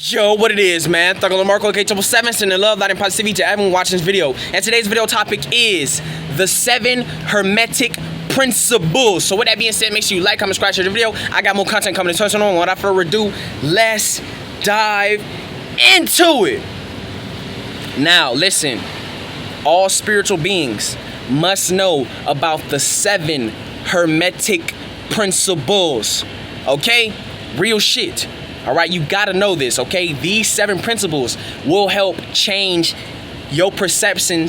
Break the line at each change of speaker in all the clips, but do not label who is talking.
Yo, what it is, man? Thugger Lamarco, K777, sending love, light, and positivity to everyone watching this video. And today's video topic is the 7 hermetic principles. So with that being said, make sure you like, comment, subscribe to the video. I got more content coming to on. Without further ado, let's dive into it. Now, listen. All spiritual beings must know about the 7 hermetic principles. Okay? Real shit. All right, you gotta know this, okay? These 7 principles will help change your perception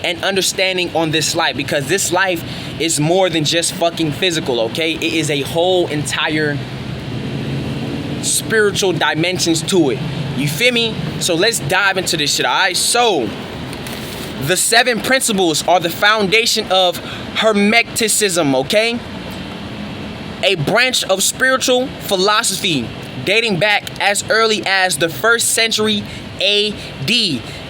and understanding on this life, because this life is more than just fucking physical, okay? It is a whole entire spiritual dimensions to it. You feel me? So let's dive into this shit, all right? So the 7 principles are the foundation of hermeticism, okay? A branch of spiritual philosophy dating back as early as the 1st century AD.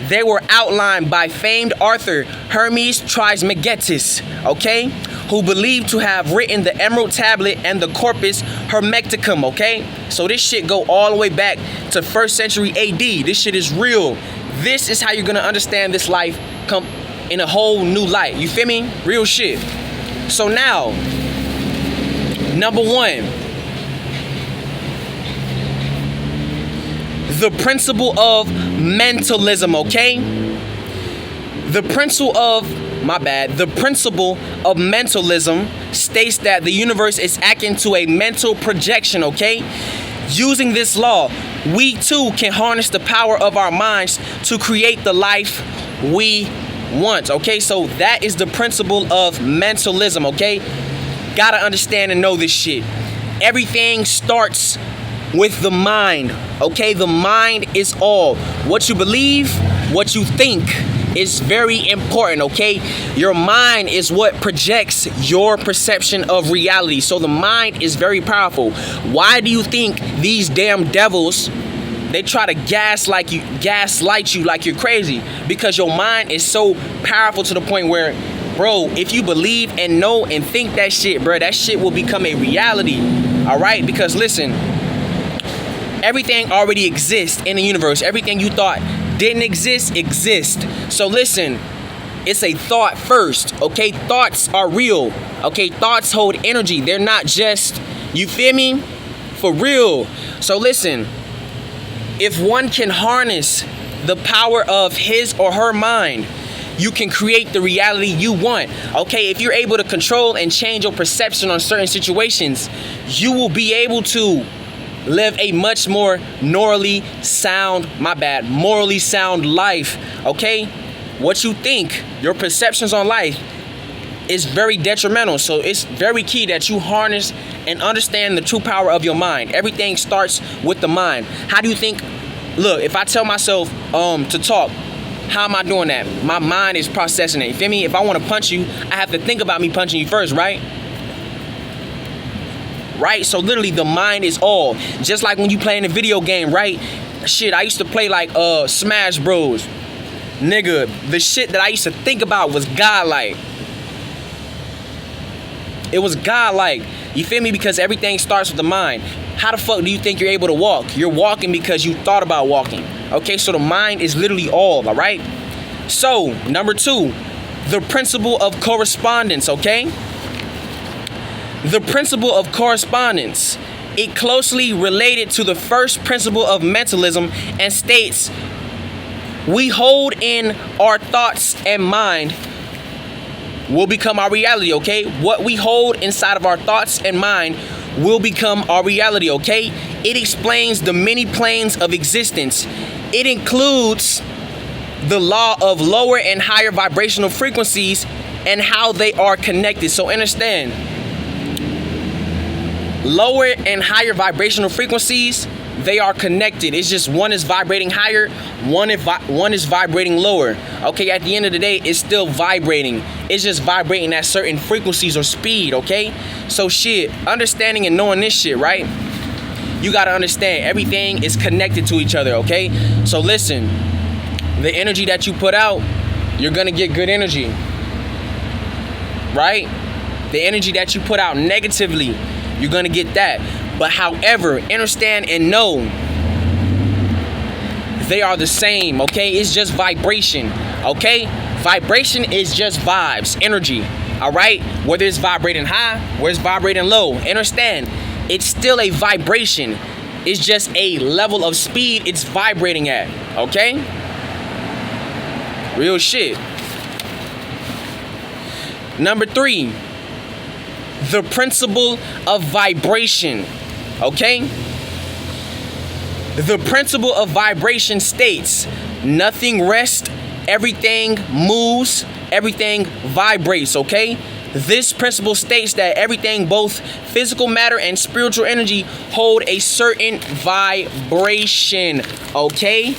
They were outlined by famed author Hermes Trismegistus, okay, who believed to have written the Emerald Tablet and the Corpus Hermeticum, okay? So this shit go all the way back to 1st century AD. This shit is real. This is how you're gonna understand this life come in a whole new light. You feel me? Real shit. So now, number 1, the principle of mentalism, okay? The principle of mentalism states that the universe is akin to a mental projection, okay? Using this law, we too can harness the power of our minds to create the life we want, okay? So that is the principle of mentalism, okay? Gotta understand and know this shit. Everything starts with the mind, okay? The mind is all. What you believe, what you think is very important, okay? Your mind is what projects your perception of reality. So the mind is very powerful. Why do you think these damn devils, they try to gaslight you like you're crazy? Because your mind is so powerful to the point where, bro, if you believe and know and think that shit, bro, that shit will become a reality, all right? Because listen, everything already exists in the universe. Everything you thought didn't exist, exists. So listen, it's a thought first, okay? Thoughts are real, okay? Thoughts hold energy. They're not just, you feel me? For real. So listen, if one can harness the power of his or her mind, you can create the reality you want, okay? If you're able to control and change your perception on certain situations, you will be able to live a much more morally sound life, okay? What you think, your perceptions on life is very detrimental. So it's very key that you harness and understand the true power of your mind. Everything starts with the mind. How do you think? Look, if I tell myself to talk, how am I doing that? My mind is processing it. You feel me? If I want to punch you, I have to think about me punching you first, right? Right? So literally the mind is all. Just like when you play in a video game, right? Shit, I used to play like Smash Bros. Nigga, the shit that I used to think about was godlike. It was godlike. You feel me? Because everything starts with the mind. How the fuck do you think you're able to walk? You're walking because you thought about walking. Okay, so the mind is literally all right? So, number 2, the principle of correspondence, okay? The principle of correspondence, it closely related to the first principle of mentalism and states, we hold in our thoughts and mind will become our reality, okay? What we hold inside of our thoughts and mind will become our reality, okay? It explains the many planes of existence. It includes the law of lower and higher vibrational frequencies and how they are connected. So understand, lower and higher vibrational frequencies, they are connected. It's just one is vibrating higher, one is vibrating lower. Okay, at the end of the day, it's still vibrating. It's just vibrating at certain frequencies or speed, okay? So shit, understanding and knowing this shit, right? You gotta understand everything is connected to each other, okay? So listen, the energy that you put out, you're gonna get good energy, right? The energy that you put out negatively, you're gonna get that. But however, understand and know they are the same, okay? It's just vibration, okay? Vibration is just vibes, energy, all right? Whether it's vibrating high, whether it's vibrating low, understand, it's still a vibration. It's just a level of speed it's vibrating at, okay? Real shit. Number 3, the principle of vibration, okay? The principle of vibration states nothing rests, everything moves, everything vibrates, okay? This principle states that everything, both physical matter and spiritual energy, hold a certain vibration, okay?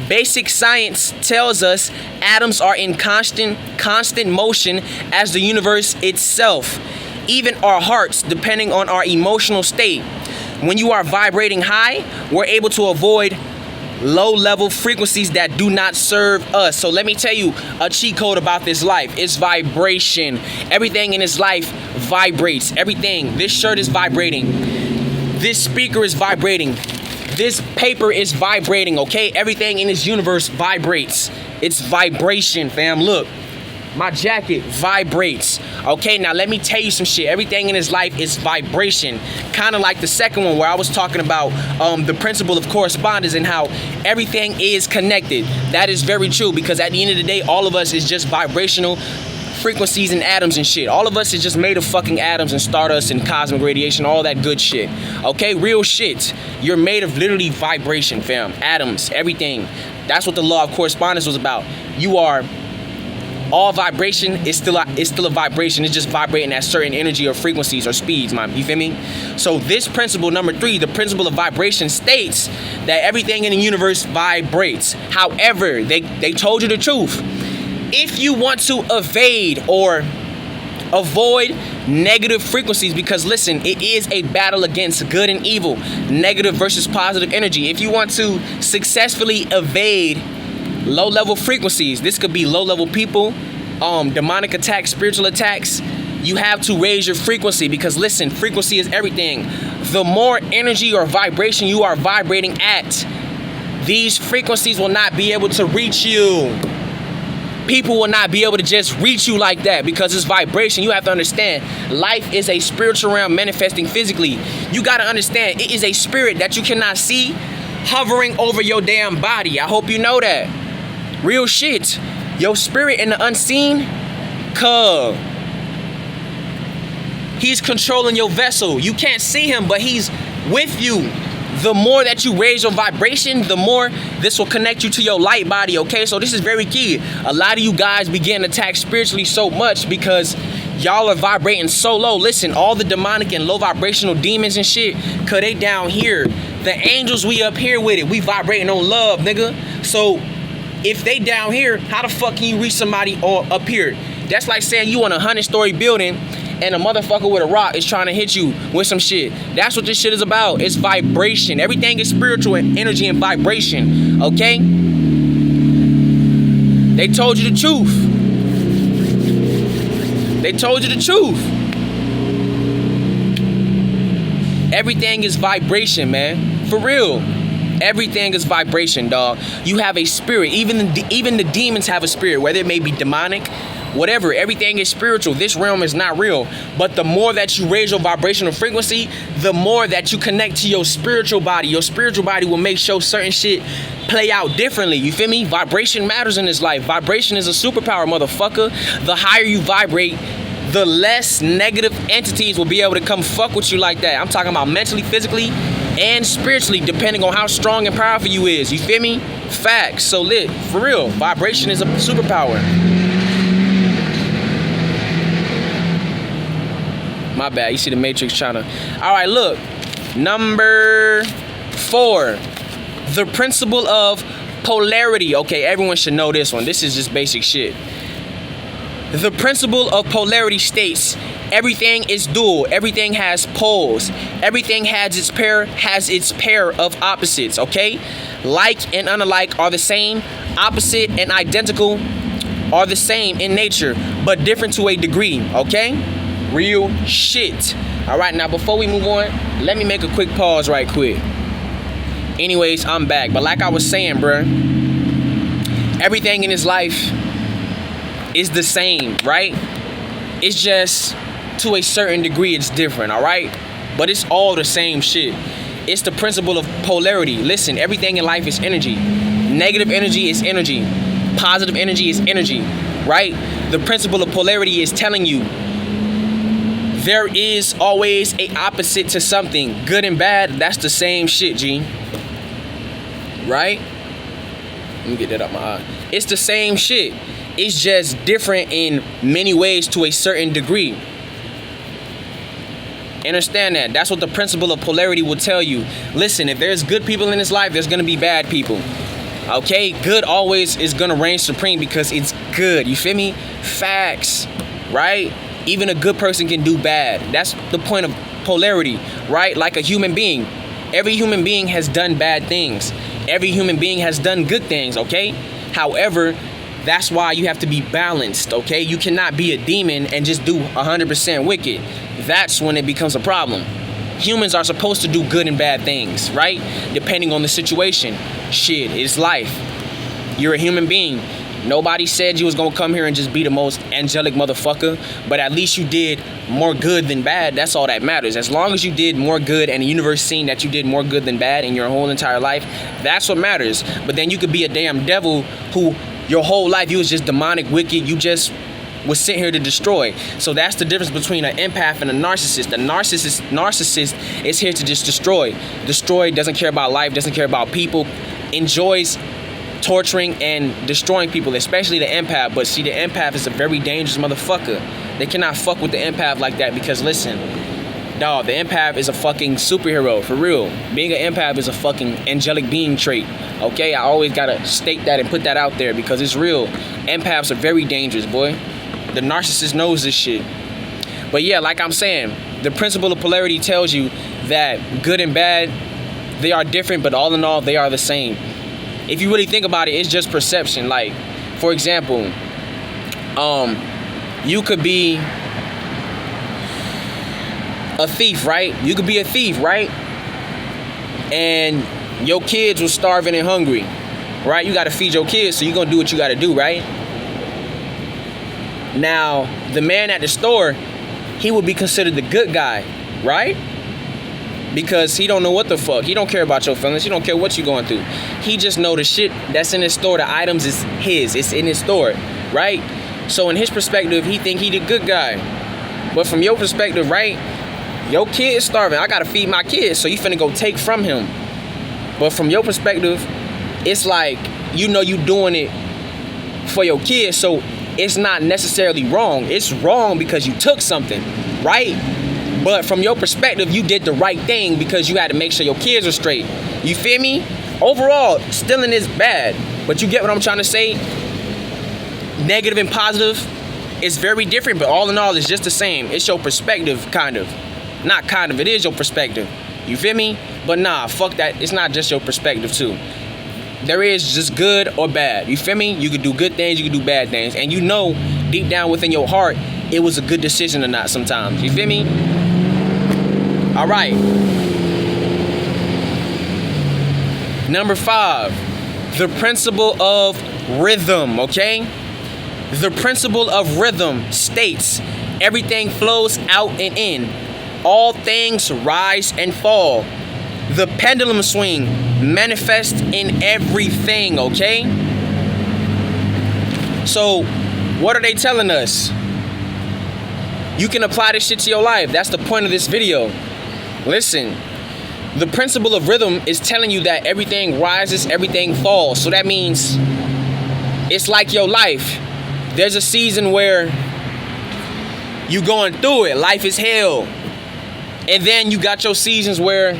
Basic science tells us atoms are in constant motion as the universe itself. Even our hearts, depending on our emotional state. When you are vibrating high, we're able to avoid low-level frequencies that do not serve us. So let me tell you a cheat code about this life. It's vibration. Everything in this life vibrates. Everything. This shirt is vibrating. This speaker is vibrating. This paper is vibrating, okay? Everything in this universe vibrates. It's vibration, fam. Look. My jacket vibrates. Okay, now let me tell you some shit. Everything in his life is vibration. Kind of like the second one where I was talking about the principle of correspondence and how everything is connected. That is very true, because at the end of the day, all of us is just vibrational frequencies and atoms and shit. All of us is just made of fucking atoms and stardust and cosmic radiation, all that good shit. Okay, real shit. You're made of literally vibration, fam. Atoms, everything. That's what the law of correspondence was about. You are... all vibration is still a vibration. It's just vibrating at certain energy or frequencies or speeds, man. You feel me? So this principle, number 3, the principle of vibration, states that everything in the universe vibrates. However, they told you the truth. If you want to evade or avoid negative frequencies, because listen, it is a battle against good and evil, negative versus positive energy. If you want to successfully evade low-level frequencies, this could be low-level people, demonic attacks, spiritual attacks, you have to raise your frequency, because listen, frequency is everything. The more energy or vibration you are vibrating at, these frequencies will not be able to reach you. People will not be able to just reach you like that, because it's vibration. You have to understand, life is a spiritual realm manifesting physically. You got to understand, it is a spirit that you cannot see hovering over your damn body. I hope you know that. Real shit. Your spirit in the unseen, he's controlling your vessel. You can't see him, but he's with you. The more that you raise your vibration, the more this will connect you to your light body, okay? So this is very key. A lot of you guys begin attacked spiritually so much because y'all are vibrating so low. Listen, all the demonic and low vibrational demons and shit, cause they down here. The angels, we up here with it. We vibrating on love, nigga. So if they down here, how the fuck can you reach somebody up here? That's like saying you in a 100-story building and a motherfucker with a rock is trying to hit you with some shit. That's what this shit is about. It's vibration. Everything is spiritual and energy and vibration, okay? They told you the truth. They told you the truth. Everything is vibration, man. For real. Everything is vibration, dog. You have a spirit. Even the demons have a spirit, whether it may be demonic, whatever. Everything is spiritual. This realm is not real. But the more that you raise your vibrational frequency, the more that you connect to your spiritual body. Your spiritual body will make sure certain shit play out differently. You feel me? Vibration matters in this life. Vibration is a superpower, motherfucker. The higher you vibrate, the less negative entities will be able to come fuck with you like that. I'm talking about mentally, physically, and spiritually, depending on how strong and powerful you is. You feel me? Facts. So lit. For real. Vibration is a superpower. My bad. You see the Matrix trying to... Alright, look. Number 4. The principle of polarity. Okay, everyone should know this one. This is just basic shit. The principle of polarity states everything is dual. Everything has poles. Everything has its pair of opposites, okay? Like and unlike are the same. Opposite and identical are the same in nature, but different to a degree, okay? Real shit. All right, now before we move on, let me make a quick pause right quick. Anyways, I'm back. But like I was saying, bruh, everything in this life is the same, right? It's just to a certain degree it's different, all right? But it's all the same shit. It's the principle of polarity. Listen, everything in life is energy. Negative energy is energy. Positive energy is energy, right? The principle of polarity is telling you there is always a opposite to something. Good and bad, that's the same shit, G. Right? Let me get that up my eye. It's the same shit. It's just different in many ways to a certain degree. Understand that. That's what the principle of polarity will tell you. Listen, if there's good people in this life, there's going to be bad people. Okay? Good always is going to reign supreme because it's good. You feel me? Facts. Right? Even a good person can do bad. That's the point of polarity. Right? Like a human being. Every human being has done bad things. Every human being has done good things. Okay? However, that's why you have to be balanced. Okay? You cannot be a demon and just do 100% wicked. That's when it becomes a problem. Humans are supposed to do good and bad things, right? Depending on the situation. Shit, it's life. You're a human being. Nobody said you was gonna come here and just be the most angelic motherfucker, but at least you did more good than bad. That's all that matters. As long as you did more good and the universe seen that you did more good than bad in your whole entire life, that's what matters. But then you could be a damn devil who your whole life you was just demonic, wicked, you just was sent here to destroy. So that's the difference between an empath and a narcissist. The narcissist is here to just destroy. Destroy, doesn't care about life, doesn't care about people, enjoys torturing and destroying people, especially the empath. But see, the empath is a very dangerous motherfucker. They cannot fuck with the empath like that because listen, dog, the empath is a fucking superhero, for real. Being an empath is a fucking angelic being trait. Okay, I always gotta state that and put that out there because it's real. Empaths are very dangerous, boy. The narcissist knows this shit. But yeah, like I'm saying, the principle of polarity tells you that good and bad, they are different, but all in all, they are the same. If you really think about it, it's just perception. Like, for example, you could be a thief, right? You could be a thief, right? And your kids were starving and hungry, right? You gotta feed your kids, so you're gonna do what you gotta do, right? Now, the man at the store, he would be considered the good guy, right? Because he don't know what the fuck. He don't care about your feelings. He don't care what you're going through. He just know the shit that's in his store, the items is his. It's in his store, right? So in his perspective, he think he the good guy. But from your perspective, right? Your kid is starving. I gotta feed my kids. So you finna go take from him. But from your perspective, it's like, you know you doing it for your kids. So it's not necessarily wrong. It's wrong because you took something, right? But from your perspective, you did the right thing because you had to make sure your kids are straight. You feel me? Overall, stealing is bad. But you get what I'm trying to say? Negative and positive is very different, but all in all, it's just the same. It's your perspective, kind of. Not kind of, it is your perspective. You feel me? But nah, fuck that. It's not just your perspective, too. There is just good or bad. You feel me? You could do good things, you could do bad things. And you know, deep down within your heart, it was a good decision or not sometimes. You feel me? All right. Number 5, the principle of rhythm, okay? The principle of rhythm states everything flows out and in. All things rise and fall. The pendulum swing manifests in everything, okay? So, what are they telling us? You can apply this shit to your life. That's the point of this video. Listen, the principle of rhythm is telling you that everything rises, everything falls. So that means it's like your life. There's a season where you going through it. Life is hell. And then you got your seasons where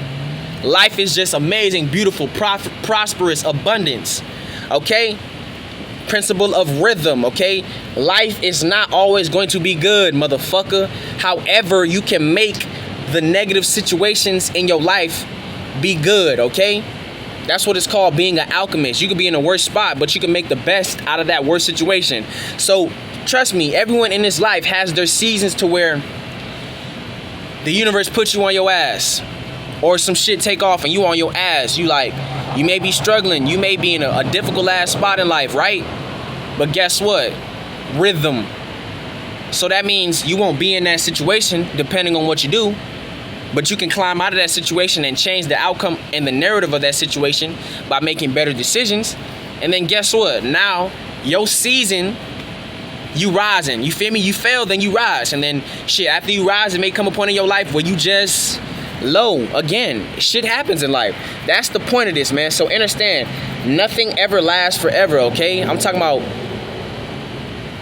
life is just amazing, beautiful, prosperous, abundance. Okay? Principle of rhythm, okay? Life is not always going to be good, motherfucker. However, you can make the negative situations in your life be good, okay? That's what it's called, being an alchemist. You could be in a worse spot, but you can make the best out of that worst situation. So, trust me, everyone in this life has their seasons to where the universe puts you on your ass. or some shit take off and you on your ass. You may be struggling. You may be in a difficult ass spot in life, right? But guess what? Rhythm. So that means you won't be in that situation depending on what you do, but you can climb out of that situation and change the outcome and the narrative of that situation by making better decisions. And then guess what? Now, your season, you rising. You feel me? You fail, then you rise. And then shit, after you rise, it may come a point in your life where you just low again. Shit happens in life. That's the point of this, man. So understand, nothing ever lasts forever, okay? I'm talking about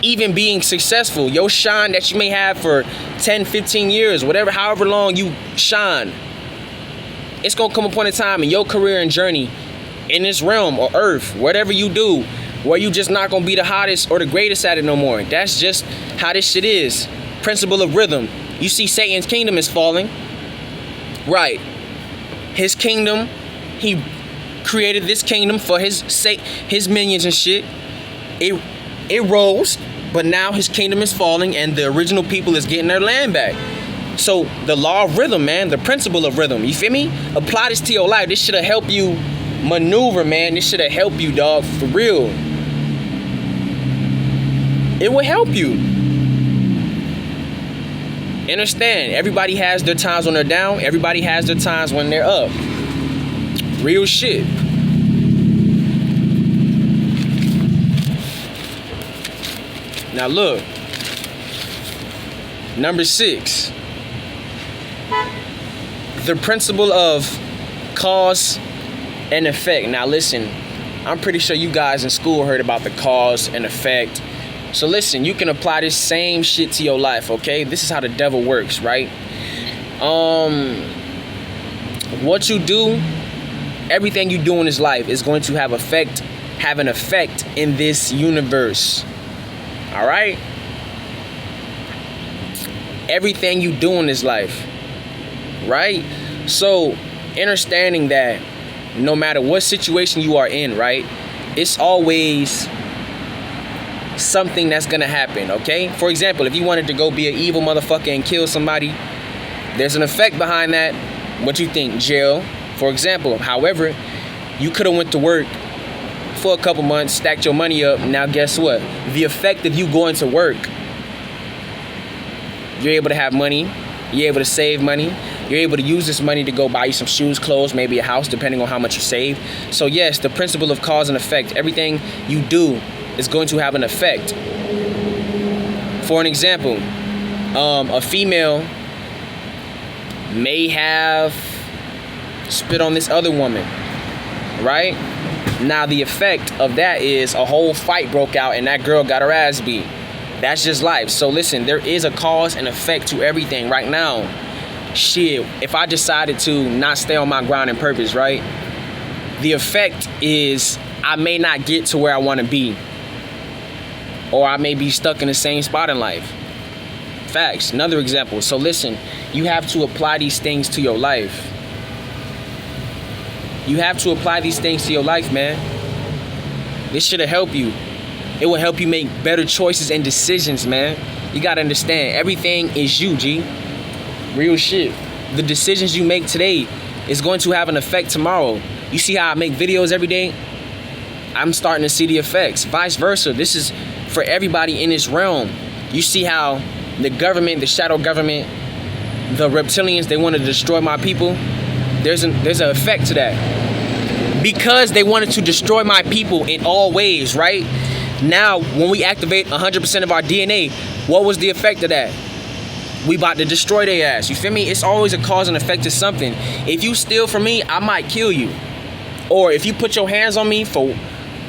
even being successful. Your shine that you may have for 10, 15 years, whatever, however long you shine, it's gonna come a point in time in your career and journey in this realm or earth, whatever you do, where you just not gonna be the hottest or the greatest at it no more. That's just how this shit is. Principle of rhythm. You see Satan's kingdom is falling. Right. His kingdom, he created this kingdom for his minions and shit. It rose, but now his kingdom is falling and the original people is getting their land back. So the law of rhythm, man, the principle of rhythm, you feel me? Apply this to your life. This should have helped you maneuver, man. This should have helped you, dog, for real. It will help you. Understand, everybody has their times when they're down. Everybody has their times when they're up. Real shit. Now look, number 6, the principle of cause and effect. Now listen, I'm pretty sure you guys in school heard about the cause and effect. So listen, you can apply this same shit to your life, okay? This is how the devil works, right? What you do, everything you do in this life is going to have an effect in this universe. All right? Everything you do in this life, right? So understanding that no matter what situation you are in, right, it's always something that's gonna happen, okay? For example, if you wanted to go be an evil motherfucker and kill somebody, there's an effect behind that. What you think? Jail, for example. However, you could have went to work for a couple months, stacked your money up. Now guess what? The effect of you going to work, you're able to have money, you're able to save money, you're able to use this money to go buy you some shoes, clothes, maybe a house, depending on how much you save. So yes, the principle of cause and effect. Everything you do is going to have an effect. For an example, a female may have spit on this other woman, right? Now the effect of that is a whole fight broke out and that girl got her ass beat. That's just life. So listen, there is a cause and effect to everything. Right now, shit, if I decided to not stay on my grind and purpose, right, the effect is I may not get to where I want to be, or I may be stuck in the same spot in life. Facts. Another example. So listen, you have to apply these things to your life. You have to apply these things to your life, man. This should help you. It will help you make better choices and decisions, man. You gotta understand, everything is you, G. Real shit. The decisions you make today is going to have an effect tomorrow. You see how I make videos every day? I'm starting to see the effects. Vice versa. This is for everybody in this realm. You see how the government, the shadow government, the reptilians, they want to destroy my people. There's an effect to that. Because they wanted to destroy my people in all ways, right? Now, when we activate 100% of our DNA, what was the effect of that? We about to destroy their ass. You feel me? It's always a cause and effect to something. If you steal from me, I might kill you. Or if you put your hands on me for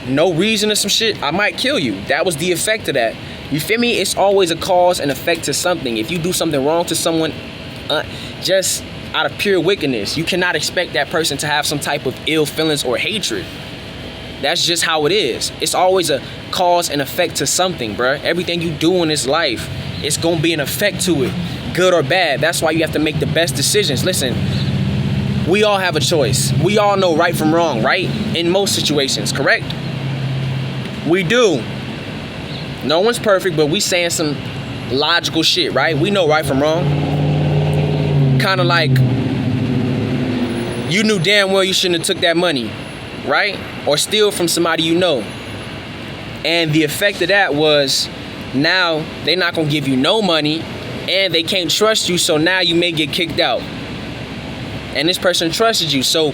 no reason or some shit, I might kill you. That was the effect of that. You feel me? It's always a cause and effect to something. If you do something wrong to someone, just out of pure wickedness, you cannot expect that person to have some type of ill feelings or hatred. That's just how it is. It's always a cause and effect to something, bruh. Everything you do in this life, it's gonna be an effect to it, good or bad. That's why you have to make the best decisions. Listen, we all have a choice. We all know right from wrong, right? In most situations, correct? We do. No one's perfect, but we saying some logical shit, right? We know right from wrong. Kind of like You knew damn well you shouldn't have took that money, right? Or steal from somebody you know. And the effect of that was now they're not gonna give you no money and they can't trust you, so now you may get kicked out. And this person trusted you, so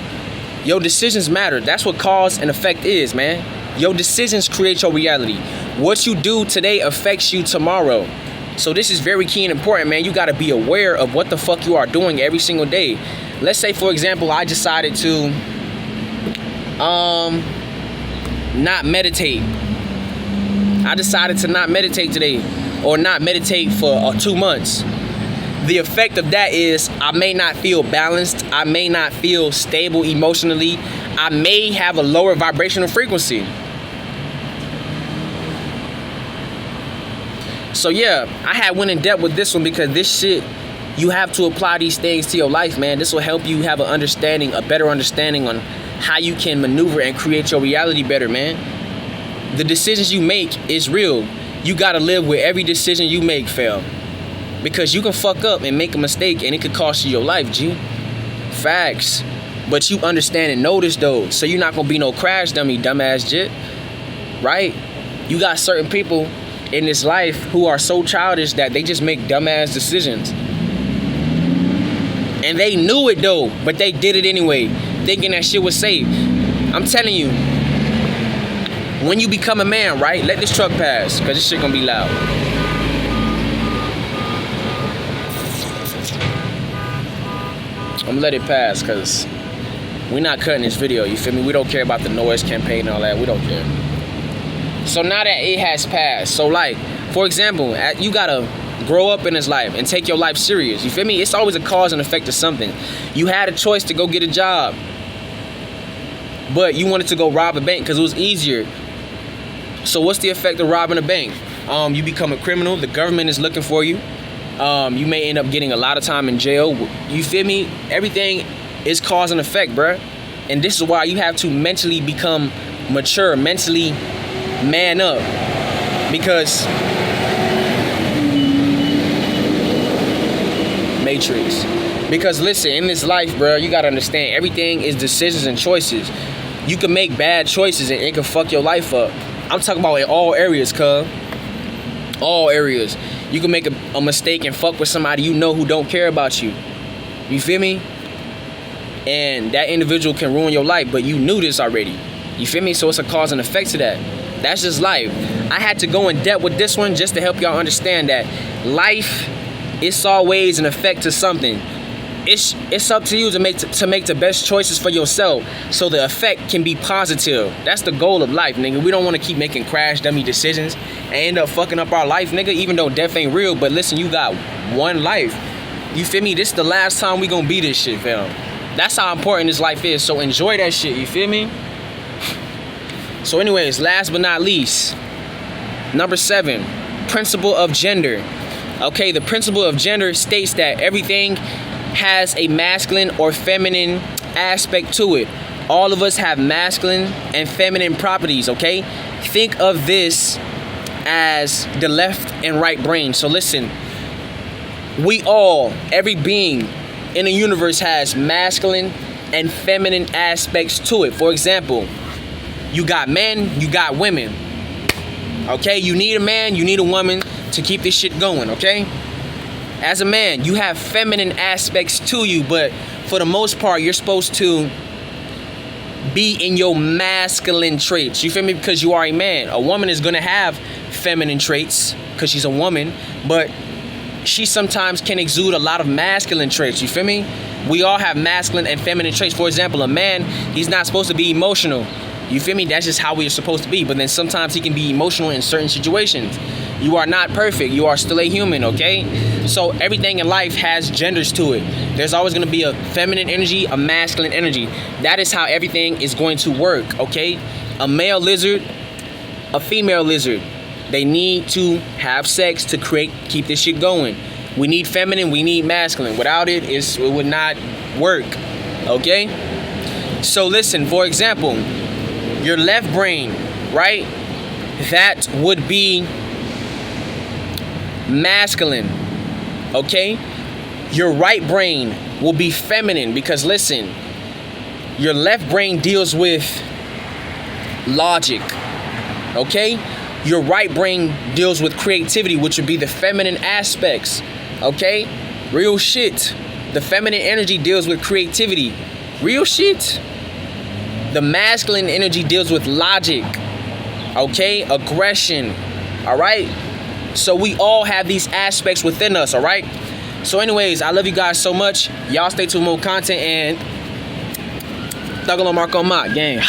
your decisions matter. That's what cause and effect is, man. Your decisions create your reality. What you do today affects you tomorrow. So this is very key and important, man. You gotta be aware of what the fuck you are doing every single day. Let's say, for example, I decided to not meditate. I decided to not meditate today, or not meditate for 2 months. The effect of that is I may not feel balanced. I may not feel stable emotionally. I may have a lower vibrational frequency. So yeah, I had went in depth with this one because this shit, you have to apply these things to your life, man. This will help you have an understanding, a better understanding on how you can maneuver and create your reality better, man. The decisions you make is real. You gotta live with every decision you make, fam. Because you can fuck up and make a mistake and it could cost you your life, G. Facts. But you understand and know this though, so you're not gonna be no crash dummy, dumbass jit. Right? You got certain people in this life who are so childish that they just make dumbass decisions. And they knew it though, but they did it anyway, thinking that shit was safe. I'm telling you, when you become a man, right? Let this truck pass, cause this shit gonna be loud. I'm gonna let it pass, cause we're not cutting this video, you feel me? We don't care about the noise campaign and all that, we don't care. So now that it has passed, so like, for example, you gotta grow up in this life and take your life serious, you feel me? It's always a cause and effect of something. You had a choice to go get a job, but you wanted to go rob a bank because it was easier. So what's the effect of robbing a bank? You become a criminal, the government is looking for you. You may end up getting a lot of time in jail. You feel me? Everything is cause and effect, bruh. And this is why you have to mentally become mature, mentally man up. Because Matrix. Because listen, in this life, bruh, you gotta understand everything is decisions and choices. You can make bad choices and it can fuck your life up. I'm talking about in all areas, cuz. All areas. You can make a mistake and fuck with somebody you know who don't care about you. You feel me? And that individual can ruin your life, but you knew this already. You feel me? So it's a cause and effect to that. That's just life. I had to go in depth with this one just to help y'all understand that life is always an effect to something. It's up to you to make the best choices for yourself, so the effect can be positive. That's the goal of life, nigga. We don't want to keep making crash dummy decisions and end up fucking up our life, nigga. Even though death ain't real, but listen, you got one life. You feel me? This is the last time we gonna be this shit, fam. That's how important this life is. So enjoy that shit. You feel me? So, anyways, last but not least, number 7, principle of gender. Okay, the principle of gender states that everything has a masculine or feminine aspect to it. All of us have masculine and feminine properties, okay? Think of this as the left and right brain. So listen, every being in the universe has masculine and feminine aspects to it. For example, you got men, you got women. Okay, you need a man, you need a woman to keep this shit going, okay? As a man, you have feminine aspects to you, but for the most part, you're supposed to be in your masculine traits. You feel me? Because you are a man. A woman is going to have feminine traits because she's a woman, but she sometimes can exude a lot of masculine traits. You feel me? We all have masculine and feminine traits. For example, a man, he's not supposed to be emotional. You feel me? That's just how we are supposed to be. But then sometimes he can be emotional in certain situations. You are not perfect. You are still a human, okay? So everything in life has genders to it. There's always going to be a feminine energy, a masculine energy. That is how everything is going to work, okay? A male lizard, a female lizard. They need to have sex to keep this shit going. We need feminine, we need masculine. Without it, it would not work, okay? So listen, for example, your left brain, right? That would be masculine, okay? Your right brain will be feminine because listen, Your left brain deals with logic, okay? Your right brain deals with creativity, which would be the feminine aspects, okay? Real shit. The feminine energy deals with creativity. Real shit. The masculine energy deals with logic, okay? Aggression, all right? So we all have these aspects within us, all right? So anyways, I love you guys so much. Y'all stay tuned for more content, and Thugalo Marco Mott, gang.